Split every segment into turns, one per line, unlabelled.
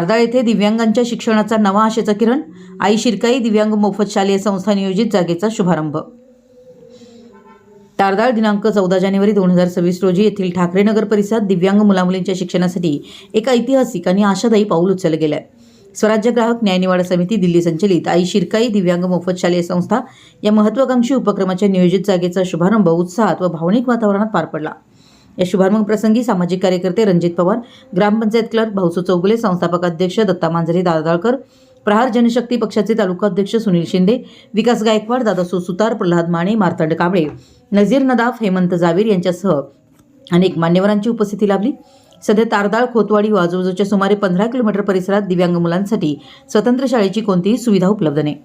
तारदाळ येथे दिव्यांगांच्या शिक्षणाचा नवा आशेचा किरण, आई शिरकाई दिव्यांग मोफत शालेय संस्था नियोजित जागेचा शुभारंभ। तारदाळ दिनांक 14 जानेवारी 2026 रोजी येथील ठाकरे नगर परिसरात दिव्यांग मुलामुलींच्या शिक्षणासाठी एक ऐतिहासिक आणि आशादायी पाऊल उचलले गेले आहे। स्वराज्य ग्राहक न्याय निवाडा समिती दिल्ली संचलित आई शिरकाई दिव्यांग मोफत शालेय संस्था या महत्त्वाकांक्षी उपक्रमाच्या नियोजित जागेचा शुभारंभ उत्साहात व भावनिक वातावरणात पार पडला। या शुभारंभ प्रसंगी सामाजिक कार्यकर्ते रणजित पवार, ग्रामपंचायत क्लर्क भाऊसू चौगुले, संस्थापक अध्यक्ष दत्ता मांजरे तारदाळकर, प्रहार जनशक्ती पक्षाचे तालुका अध्यक्ष सुनील शिंदे, विकास गायकवाड, दादासो सुतार, प्रल्हाद माने, मार्तंड कांबळे, नजीर नदाफ, हेमंत जावीर यांच्यासह अनेक मान्यवरांची उपस्थिती लाभली। सध्या तारदाळ, खोतवाडी व आजूबाजूच्या सुमारे 15 किलोमीटर परिसरात दिव्यांग मुलांसाठी स्वतंत्र शाळेची कोणतीही सुविधा उपलब्ध नाही।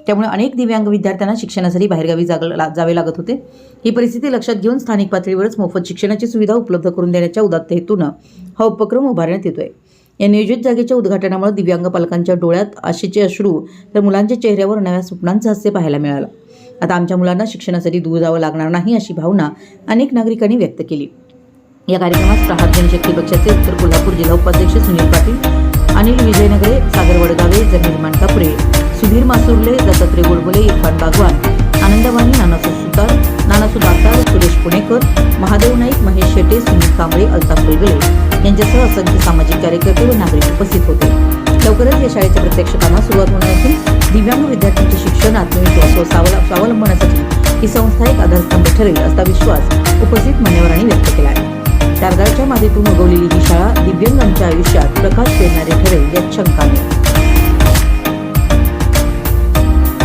त्यामुळे अनेक दिव्यांग विद्यार्थ्यांना शिक्षणासाठी बाहेरगावी जावे लागत होते। ही परिस्थिती लक्षात घेऊन स्थानिक पातळीवरच मोफत शिक्षणाची सुविधा उपलब्ध करून देण्याच्या उदात्त हेतून हा उपक्रम उभारण्यात येतोय। या नियोजित जागेच्या उद्घाटनामुळे दिव्यांग पालकांच्या डोळ्यात आशेचे अश्रू तर मुलांच्या चेहऱ्यावर नव्या स्वप्नांचं हास्य पाहायला मिळालं। आता आमच्या मुलांना शिक्षणासाठी दूर जावं लागणार नाही अशी भावना अनेक नागरिकांनी व्यक्त केली। या कार्यक्रमात प्रहार जनशक्ती पक्षाचे उत्तर कोल्हापूर जिल्हा उपाध्यक्ष सुनील पाटील, अनिल विजयनगरे, सागर वडगावे, जमीर मानकापुरे, सुधीर मासुर्ले, दत्तात्रय गोडबोले, इरफान बागवान, आनंदवानी, नानासू सुतार, नानासू दातार, सुरेश पुणेकर, महादेव नाईक, महेश शेटे, सुनील कांबळे, अल्ताफ वेगळे यांच्यासह असंख्य सामाजिक कार्यकर्ते व नागरिक उपस्थित होते। लवकरच या शाळेच्या प्रत्यक्ष कामास सुरुवात होणार असून दिव्यांग विद्यार्थ्यांचे शिक्षण, आत्मविश्वास व स्वावलंबनासाठी ही संस्था एक आधारस्तंभ ठरेल असा विश्वास उपस्थित मान्यवरांनी व्यक्त केला आहे। तारदाळच्या मातीतून उगवलेली ही शाळा दिव्यांगांच्या आयुष्यात प्रकाश पेरणारी ठरेल यात शंका नाही।